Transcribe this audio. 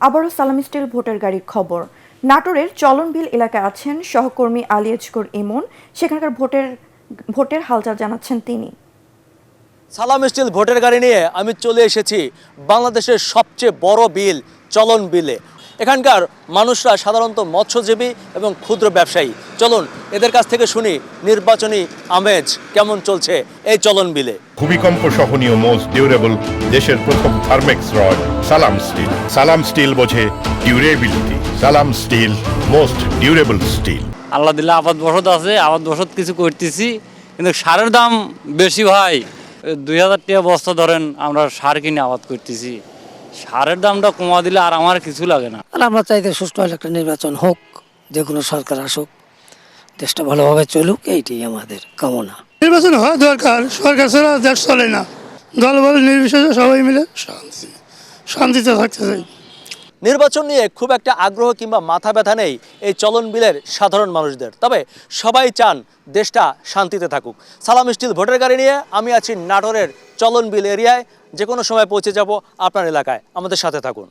আবারও সালাম স্টিল ভোটের গাড়ির খবর। নাটোরের চলনবিল এলাকায় আছেন সহকর্মী আলী আজগর ইমন। সেখানকার ভোটের হালচাল জানাচ্ছেন তিনি। সালাম স্টিল ভোটের গাড়ি নিয়ে আমি চলে এসেছি বাংলাদেশের সবচেয়ে বড় বিল চলন বিলে। এখানকার মানুষরা সাধারণত মৎস্যজীবী এবং ক্ষুদ্র ব্যবসায়ী। চলুন এদের কাছ থেকে শুনি নির্বাচনী আমেজ কেমন চলছে এই চলন বিলে। ভূমিকম্প সহনীয় মোস্ট ডিউরেবল দেশের প্রথম থার্মেক্স রড সালাম স্টিল। সালাম স্টিল বোঝে ডিউরেবিলিটি। সালাম স্টিল মোস্ট ডিউরেবল স্টিল। আল্লাহ দিলে আবাদ বসত আছে, আবাদ বসত কিছু করতেছি, কিন্তু সারের দাম বেশি ভাই। 2000 টাকা বস্তা ধরেন আমরা সার কিনে আবাদ করতেছি, সারের দামটা কমা দিলে আর আমার কিছু লাগে না। আর আমরা চাইতে সুষ্ঠু একটা নির্বাচন হোক, যে কোনো সরকার আসুক, দেশটা ভালোভাবে চলুক, এইটাই আমাদের কামনা। নির্বাচন হওয়া দরকার, সরকার ছাড়া দেশ চলে না। দলবল নির্বিশেষে সবাই মিলে শান্তিতে থাকতে চাই। নির্বাচন নিয়ে খুব একটা আগ্রহ কিংবা মাথা ব্যথা নেই এই চলন বিলের সাধারণ মানুষদের, তবে সবাই চান দেশটা শান্তিতে থাকুক। সালাম স্টিল ভোটের গাড়ি নিয়ে আমি আছি নাটোরের চলন বিল এরিয়ায়। যে কোনো সময় পৌঁছে যাব আপনার এলাকায়, আমাদের সাথে থাকুন।